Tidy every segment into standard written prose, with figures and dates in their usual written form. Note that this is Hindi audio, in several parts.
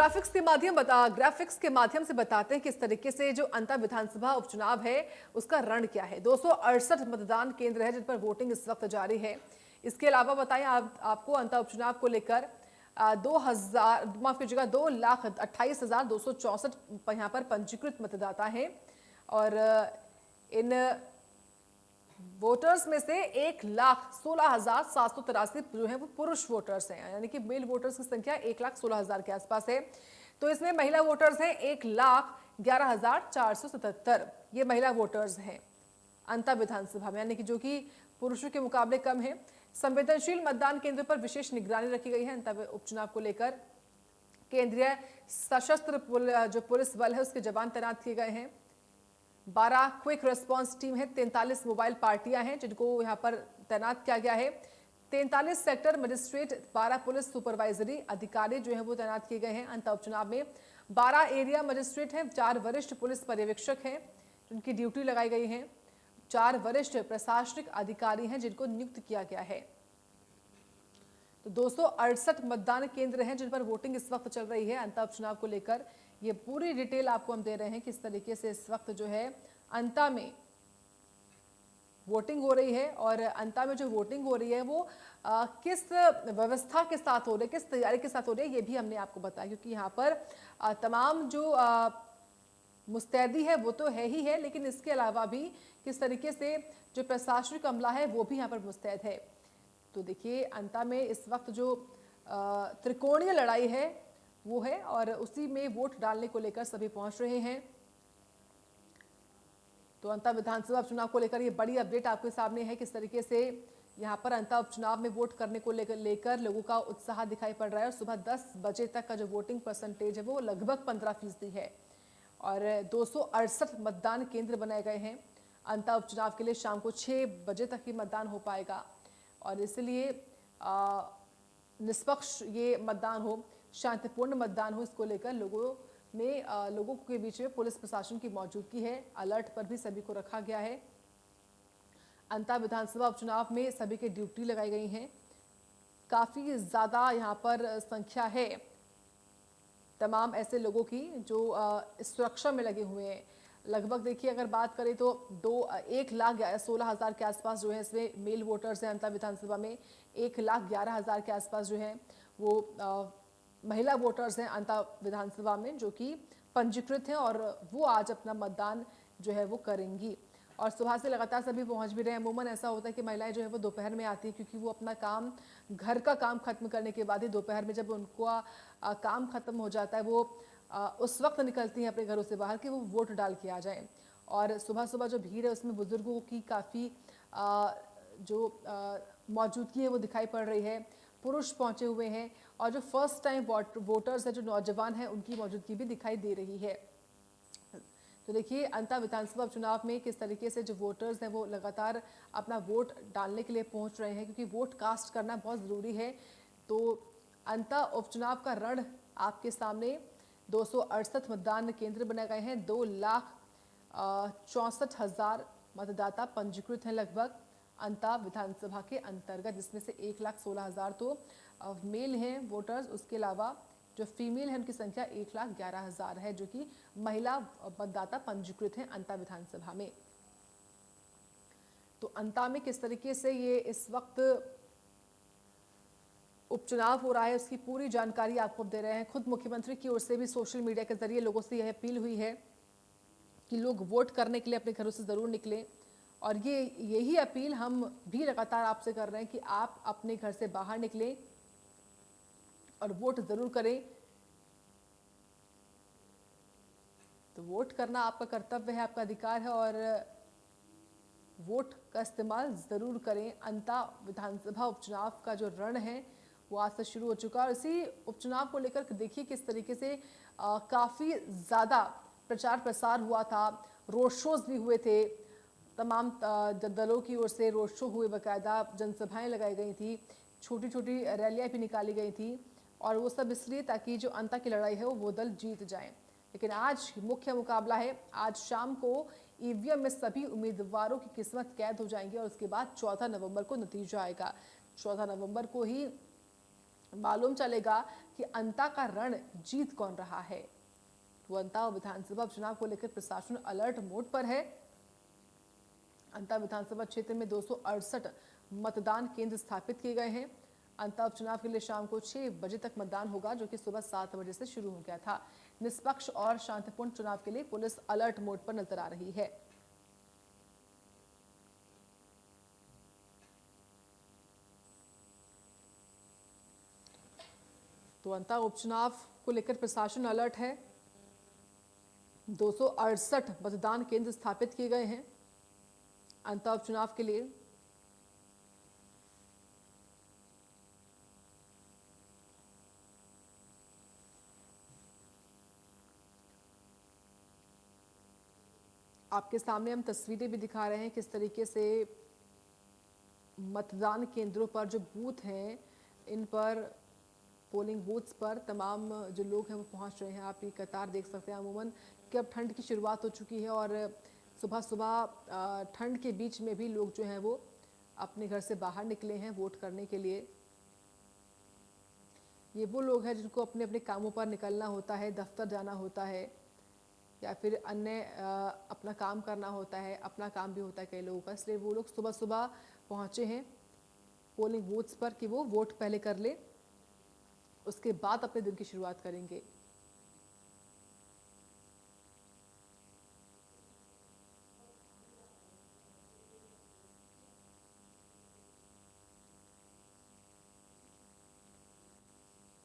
ग्राफिक्स के माध्यम से बताते हैं किस तरीके से जो अंता विधानसभा उपचुनाव है उसका रण क्या है। 268 मतदान केंद्र है जिन पर वोटिंग इस वक्त जारी है। इसके अलावा बताएं आपको अंता उपचुनाव को लेकर 2,28,264 यहाँ पर पंजीकृत मतदाता हैं और इन वोटर्स में से 1,16,783 जो है वो पुरुष वोटर्स हैं, यानी कि मेल वोटर्स की संख्या 1,16,000 के आसपास है। तो इसमें महिला वोटर्स हैं 1,11,477। ये महिला वोटर्स हैं अंता विधानसभा में, यानी कि जो कि पुरुषों के मुकाबले कम है। संवेदनशील मतदान केंद्र पर विशेष निगरानी रखी गई है। अंता उपचुनाव को लेकर केंद्रीय सशस्त्र जो पुलिस बल है उसके जवान तैनात किए गए हैं। 12 क्विक रिस्पांस टीम है, 43 मोबाइल पार्टियां हैं जिनको यहां पर तैनात किया गया है। 43 सेक्टर मजिस्ट्रेट, 12 पुलिस सुपरवाइजरी अधिकारी जो है वो तैनात किए गए हैं। अंता उपचुनाव में 12 एरिया मजिस्ट्रेट हैं, 4 वरिष्ठ पुलिस पर्यवेक्षक हैं जिनकी ड्यूटी लगाई गई है, 4 वरिष्ठ प्रशासनिक अधिकारी हैं जिनको नियुक्त किया गया है। तो 268 मतदान केंद्र हैं जिन पर वोटिंग इस वक्त चल रही है। अंता उपचुनाव को लेकर ये पूरी डिटेल आपको हम दे रहे हैं किस तरीके से इस वक्त जो है अंता में वोटिंग हो रही है और अंता में जो वोटिंग हो रही है वो किस व्यवस्था के साथ हो रही है, किस तैयारी के साथ हो रही है, ये भी हमने आपको बताया। क्योंकि यहाँ पर तमाम जो मुस्तैदी है वो तो है ही है, लेकिन इसके अलावा भी किस तरीके से जो प्रशासनिक अमला है वो भी यहाँ पर मुस्तैद है। तो देखिए अंता में इस वक्त जो त्रिकोणीय लड़ाई है वो है और उसी में वोट डालने को लेकर सभी पहुंच रहे हैं। तो अंता विधानसभा चुनाव को लेकर ये बड़ी अपडेट आपके सामने है किस तरीके से यहां पर अंता उपचुनाव में वोट करने को लेकर लोगों का उत्साह दिखाई पड़ रहा है। और सुबह 10 बजे तक का जो वोटिंग परसेंटेज है वो लगभग 15% है और 268 मतदान केंद्र बनाए गए हैं। अंता उपचुनाव के लिए शाम को 6 बजे तक ही मतदान हो पाएगा और इसलिए निष्पक्ष ये मतदान हो, शांतिपूर्ण मतदान हो, इसको लेकर लोगों के बीच में पुलिस प्रशासन की मौजूदगी है। अलर्ट पर भी सभी को रखा गया है। अंता विधानसभा उपचुनाव में सभी की ड्यूटी लगाई गई है। काफी ज्यादा यहाँ पर संख्या है तमाम ऐसे लोगों की जो सुरक्षा में लगे हुए हैं। लगभग देखिए अगर बात करें तो 1,16,000 के आसपास जो है इसमें मेल वोटर्स हैं। अंता विधानसभा में 1,11,000 के आसपास जो है वो महिला वोटर्स हैं अंता विधानसभा में, जो कि पंजीकृत हैं और वो आज अपना मतदान जो है वो करेंगी। और सुबह से लगातार सभी पहुंच भी रहे हैं। अमूमन ऐसा होता है कि महिलाएं जो है वो दोपहर में आती है क्योंकि वो अपना काम, घर का काम खत्म करने के बाद ही दोपहर में जब उनका काम खत्म हो जाता है वो उस वक्त निकलती हैं अपने घरों से बाहर कि वो वोट डाल के आ जाएं। और सुबह सुबह जो भीड़ है उसमें बुजुर्गों की काफ़ी जो मौजूदगी है वो दिखाई पड़ रही है। पुरुष पहुंचे हुए हैं और जो फर्स्ट टाइम वोटर्स है, जो नौजवान हैं, उनकी मौजूदगी भी दिखाई दे रही है। तो देखिए अंता विधानसभा चुनाव में किस तरीके से जो वोटर्स हैं वो लगातार अपना वोट डालने के लिए पहुंच रहे हैं क्योंकि वोट कास्ट करना बहुत ज़रूरी है। तो अंता उपचुनाव का रण आपके सामने 268 मतदान केंद्र बनाए गए हैं। 2,64,000 मतदाता पंजीकृत हैं लगभग अंता विधानसभा के अंतर्गत, जिसमें से 1,16,000 तो मेल हैं वोटर्स। उसके अलावा जो फीमेल है उनकी संख्या 1,11,000 है जो कि महिला मतदाता पंजीकृत हैं अंता विधानसभा में। तो अंता में किस तरीके से ये इस वक्त उपचुनाव हो रहा है उसकी पूरी जानकारी आपको दे रहे हैं। खुद मुख्यमंत्री की ओर से भी सोशल मीडिया के जरिए लोगों से यह अपील हुई है कि लोग वोट करने के लिए अपने घरों से ज़रूर निकलें और यही अपील हम भी लगातार आपसे कर रहे हैं कि आप अपने घर से बाहर निकलें और वोट ज़रूर करें। तो वोट करना आपका कर्तव्य है, आपका अधिकार है और वोट का इस्तेमाल ज़रूर करें। अंता विधानसभा उपचुनाव का जो रण है वो आज से शुरू हो चुका है और इसी उपचुनाव को लेकर देखिए किस तरीके से काफ़ी ज़्यादा प्रचार प्रसार हुआ था। रोड शोज़ भी हुए थे, तमाम दलों की ओर से रोड शो हुए, बाकायदा जनसभाएं लगाई गई थी, छोटी छोटी रैलियां भी निकाली गई थी और वो सब इसलिए ताकि जो अंता की लड़ाई है वो दल जीत जाएं। लेकिन आज मुख्य मुकाबला है। आज शाम को ईवीएम में सभी उम्मीदवारों की किस्मत कैद हो जाएंगी और उसके बाद 14 नवंबर को नतीजा आएगा। 14 नवंबर को ही मालूम चलेगा कि अंता का रण जीत कौन रहा है। तो अंता विधानसभा चुनाव को लेकर प्रशासन अलर्ट मोड पर है। अंता विधानसभा क्षेत्र में 268 मतदान केंद्र स्थापित किए गए हैं। अंता उपचुनाव के लिए शाम को 6 बजे तक मतदान होगा, जो कि सुबह 7 बजे से शुरू हो गया था। निष्पक्ष और शांतिपूर्ण चुनाव के लिए पुलिस अलर्ट मोड पर नजर आ रही है। तो अंता उपचुनाव को लेकर प्रशासन अलर्ट है। 268 मतदान केंद्र स्थापित किए गए हैं अंता उपचुनाव के लिए। आपके सामने हम तस्वीरें भी दिखा रहे हैं किस तरीके से मतदान केंद्रों पर जो बूथ हैं, इन पर पोलिंग बूथ्स पर तमाम जो लोग हैं वो पहुंच रहे हैं। आप ये कतार देख सकते हैं। अमूमन कि अब ठंड की शुरुआत हो चुकी है और सुबह सुबह ठंड के बीच में भी लोग जो हैं वो अपने घर से बाहर निकले हैं वोट करने के लिए। ये वो लोग हैं जिनको अपने अपने कामों पर निकलना होता है, दफ्तर जाना होता है या फिर अन्य अपना काम करना होता है। अपना काम भी होता है कई लोगों का, इसलिए वो लोग सुबह सुबह पहुंचे हैं पोलिंग बूथ्स पर कि वो वोट पहले कर ले, उसके बाद अपने दिन की शुरुआत करेंगे।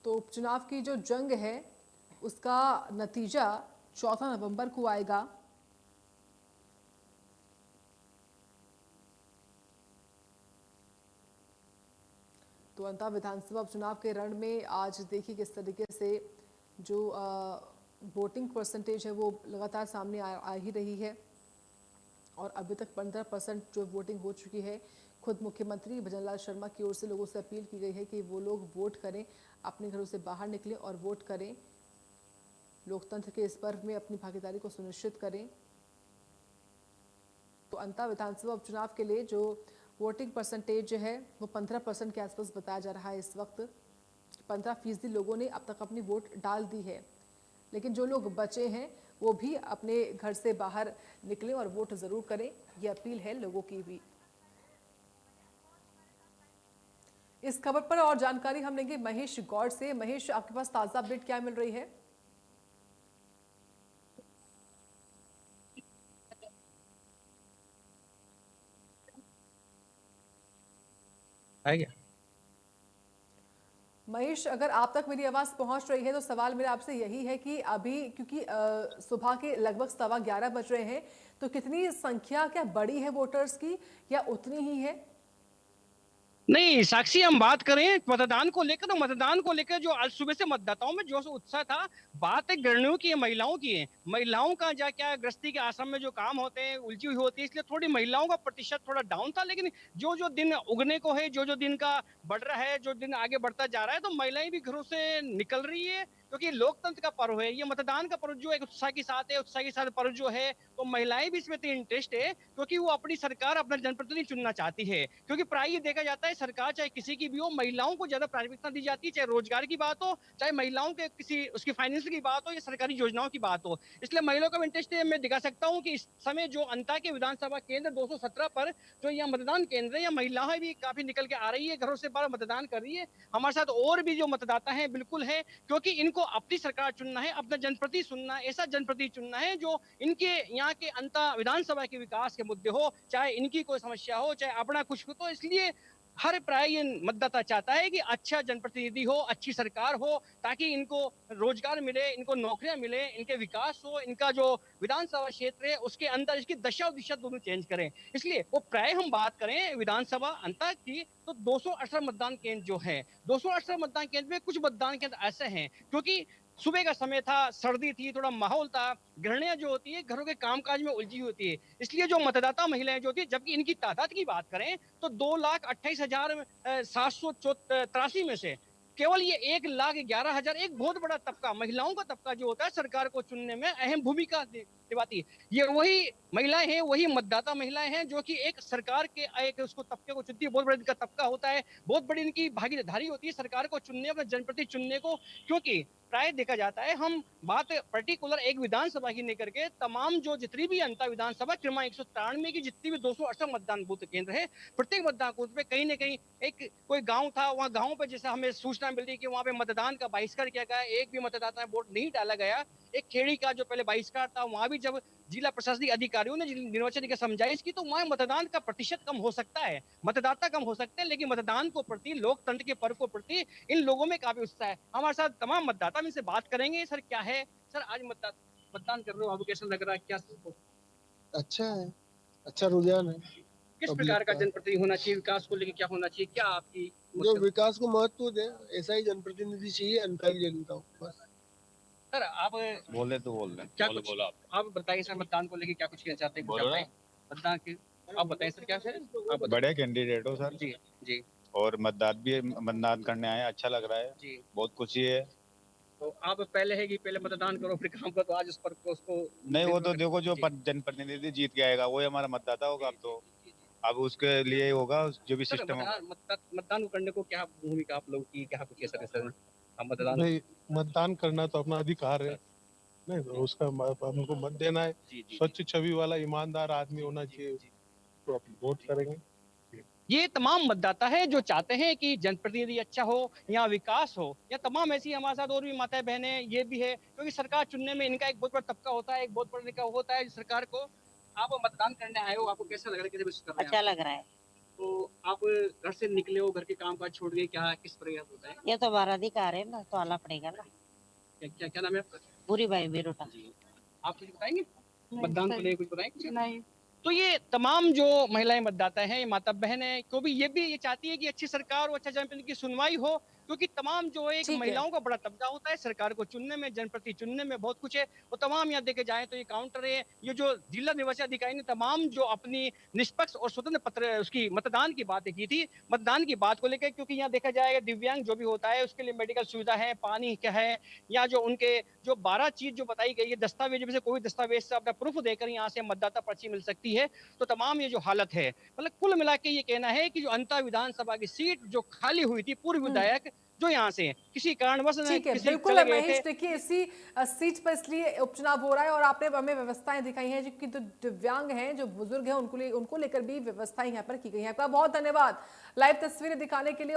तो उपचुनाव की जो जंग है उसका नतीजा 14 नवंबर को आएगा। तो अंता विधानसभा उपचुनाव के रण में आज देखिए किस तरीके से जो वोटिंग परसेंटेज है वो लगातार सामने आ ही रही है और अभी तक 15% जो वोटिंग हो चुकी है। खुद मुख्यमंत्री भजनलाल शर्मा की ओर से लोगों से अपील की गई है कि वो लोग वोट करें, अपने घरों से बाहर निकलें और वोट करें, लोकतंत्र के इस पर्व में अपनी भागीदारी को सुनिश्चित करें। तो अंता विधानसभा उपचुनाव के लिए जो वोटिंग परसेंटेज है वो 15% के आसपास बताया जा रहा है। इस वक्त 15% लोगों ने अब तक अपनी वोट डाल दी है, लेकिन जो लोग बचे हैं वो भी अपने घर से बाहर निकले और वोट जरूर करें, ये अपील है लोगों की भी। इस खबर पर और जानकारी हम लेंगे महेश गौड़ से। महेश, आपके पास ताजा अपडेट क्या मिल रही है? महेश, अगर आप तक मेरी आवाज पहुंच रही है तो सवाल मेरा आपसे यही है कि अभी क्योंकि सुबह के लगभग 11:15 बज रहे हैं, तो कितनी संख्या क्या बड़ी है वोटर्स की या उतनी ही है? नहीं साक्षी, हम बात करें मतदान को लेकर तो मतदान को लेकर जो आज सुबह से मतदाताओं में जो उत्साह था, बात है गृहिणियों की है, महिलाओं की है। महिलाओं का जा क्या गृहस्थी के आश्रम में जो काम होते हैं उलझी हुई होती है, इसलिए थोड़ी महिलाओं का प्रतिशत थोड़ा डाउन था। लेकिन जो जो दिन उगने को है, जो जो दिन का बढ़ रहा है, जो दिन आगे बढ़ता जा रहा है, तो महिलाएं भी घरों से निकल रही है, क्योंकि लोकतंत्र का पर्व है ये, मतदान का पर्व जो एक उत्साह के साथ है। उत्साह के साथ पर्व जो है तो महिलाएं भी इसमें इंटरेस्ट है, क्योंकि वो अपनी सरकार, अपना जनप्रतिनिधि चुनना चाहती है। क्योंकि प्राय ये देखा जाता है सरकार चाहे किसी की भी हो, महिलाओं को ज्यादा प्राथमिकता दी जाती है, चाहे रोजगार की बात हो, चाहे महिलाओं के किसी उसकी फाइनेंस की बात हो या सरकारी योजनाओं की बात हो। इसलिए महिलाओं का इंटरेस्ट है। मैं दिखा सकता हूँ कि इस समय जो अंता के विधानसभा केंद्र 217 पर जो यहाँ मतदान केंद्र है, या महिलाएं भी काफी निकल के आ रही है, घरों से बाहर मतदान कर रही है। हमारे साथ और भी जो मतदाता है बिल्कुल है, क्योंकि इनको अपनी सरकार चुनना है, अपना जनप्रति चुनना है, ऐसा जनप्रति चुनना है जो इनके यहाँ के अंता विधानसभा के विकास के मुद्दे हो, चाहे इनकी कोई समस्या हो, चाहे अपना कुछ हो। तो इसलिए हर प्राय ये मतदाता चाहता है कि अच्छा जनप्रतिनिधि हो, अच्छी सरकार हो, ताकि इनको रोजगार मिले, इनको नौकरियां मिले, इनके विकास हो, इनका जो विधानसभा क्षेत्र है उसके अंदर इसकी दशा और दिशा दोनों चेंज करें। इसलिए वो प्राय हम बात करें विधानसभा अंता की, तो 218 मतदान केंद्र जो है, 218 मतदान केंद्र में कुछ मतदान केंद्र ऐसे हैं क्योंकि सुबह का समय था, सर्दी थी, थोड़ा माहौल था, गृहिणियां जो होती है घरों के कामकाज में उलझी होती है, इसलिए जो मतदाता महिलाएं जो होती है, जबकि इनकी तादाद की बात करें तो 2,28,783 में से केवल ये 1,11,000 एक बहुत बड़ा तबका, महिलाओं का तबका जो होता है सरकार को चुनने में अहम भूमिका निभाती है। ये वही महिलाएं हैं, वही मतदाता महिलाएं हैं जो कि एक सरकार के एक उसको तबके को चुनती है। बहुत बड़ा इनका तबका होता है, बहुत बड़ी इनकी भागीदारी होती है सरकार को चुनने, अपने जनप्रतिनिधि चुनने को। क्योंकि प्राय देखा जाता है, हम बात पर्टिकुलर एक विधानसभा की नहीं करके तमाम जो जितनी भी अंतर विधानसभा क्रमांक 193 की जितनी भी 268 मतदान बूथ केंद्र है, प्रत्येक मतदान बूथ पे कहीं ना कहीं एक कोई गांव था, वहां गांव पे जैसे हमें सूचना मिली कि वहां पे मतदान का बहिष्कार किया गया, एक भी मतदाता ने वोट नहीं डाला गया। एक खेड़ी का जो पहले बहिष्कार था, वहां भी जब जिला प्रशासनिक अधिकारियों ने निर्वाचन की समझाइश की तो वहां मतदान का प्रतिशत कम हो सकता है, मतदाता कम हो सकते हैं, लेकिन मतदान को प्रति, लोकतंत्र के पर्व को प्रति इन लोगों में काफी उत्साह है। हमारे साथ तमाम मतदाता, हम इनसे बात करेंगे। सर क्या है, सर आज मतदान कर रहे हो, आपको कैसा लग रहा है, क्या अच्छा है, अच्छा रुझान है। किस पब्लिक प्रकार का का जनप्रतिनिधि होना चाहिए, विकास को लेकर क्या होना चाहिए, क्या आपकी जो विकास को महत्व दे ऐसा ही जनप्रतिनिधि चाहिए, अनफैल जनता को बस। सर आप बोले तो बोल रहे क्या बोलो कुछ बोलो आप बताइए सर, मतदान को लेकर क्या कुछ कहना चाहते हैं, कुछ बोलो ना। बताएं मतदान के, आप बताएं सर क्या है, आप बताएं। बड़े कैंडिडेट हो सर, जी जी और मतदान करने आए, अच्छा लग रहा है, जी। बहुत खुशी है। तो आप पहले है कि पहले मतदान करो फिर काम करो, तो आज उस पर उसको नहीं वो तो देखो जो जी। जनप्रतिनिधि जीत के आएगा वही हमारा मतदाता होगा। अब तो अब उसके लिए होगा जो भी सर सिस्टम होगा। मतदान करने को क्या भूमिका आप लोग की, क्या कुछ कह सकते सर, हम मतदान नहीं, मतदान करना तो अपना अधिकार है, नहीं तो उसका हमको मत देना है। जी जी स्वच्छ छवि वाला ईमानदार आदमी होना चाहिए, तो अपन वोट करेंगे। ये तमाम मतदाता है जो चाहते हैं कि जनप्रतिनिधि अच्छा हो, यहाँ विकास हो, या तमाम ऐसी हमारे साथ और भी माताएं बहनें ये भी है, क्योंकि सरकार चुनने में इनका एक बहुत बड़ा तबका होता है, एक बहुत बड़ा इनका होता है सरकार को। आप मतदान करने आए हो, आपको कैसा लग रहा है, कैसे महसूस कर रहे हैं अच्छा आप? लग रहा है। तो आप घर से निकले हो, घर के काम काज छोड़ के, क्या किस प्रयास होता है, ये तो हमारा अधिकार है ना, तो आना पड़ेगा ना। क्या क्या, क्या नाम है आपका? पूरी भाई बेरोटा। जी, आप कुछ बताएंगे मतदान को लेकर, कुछ बताएंगे? नहीं, तो ये तमाम जो महिलाएं मतदाता हैं, ये माता बहन है, को भी ये चाहती है कि अच्छी सरकार और अच्छा जनप्रतिनिधि की सुनवाई हो, क्योंकि तमाम जो एक ठीक है। महिलाओं का बड़ा तबका होता है सरकार को चुनने में, जनप्रतिनिधि चुनने में बहुत कुछ है। वो तमाम यहाँ देखे जाए तो ये काउंटर है, ये जो जिला निर्वाचन अधिकारी ने तमाम जो अपनी निष्पक्ष और स्वतंत्र पत्र उसकी मतदान की बातें की थी, मतदान की बात को लेकर, क्योंकि यहाँ देखा जाएगा दिव्यांग जो भी होता है उसके लिए मेडिकल सुविधा है, पानी क्या है, या जो उनके जो 12 चीज जो बताई गई है, दस्तावेज में से कोई दस्तावेज से अपना प्रूफ देकर यहाँ से मतदाता पर्ची मिल सकती है। तो तमाम ये जो हालत है, मतलब कुल मिला के ये कहना है कि जो अंतर विधानसभा की सीट जो खाली हुई थी, पूर्व विधायक जो यहाँ से किसी कारणवश ठीक है, किसी बिल्कुल चले गए महेश, थे। देखिए इसी सीट पर इसलिए उपचुनाव हो रहा है और आपने हमें व्यवस्थाएं दिखाई हैं, जो कि जो दिव्यांग हैं, जो बुजुर्ग हैं, उनको लेकर भी व्यवस्थाएं यहाँ पर की गई हैं। आपका बहुत धन्यवाद लाइव तस्वीरें दिखाने के लिए।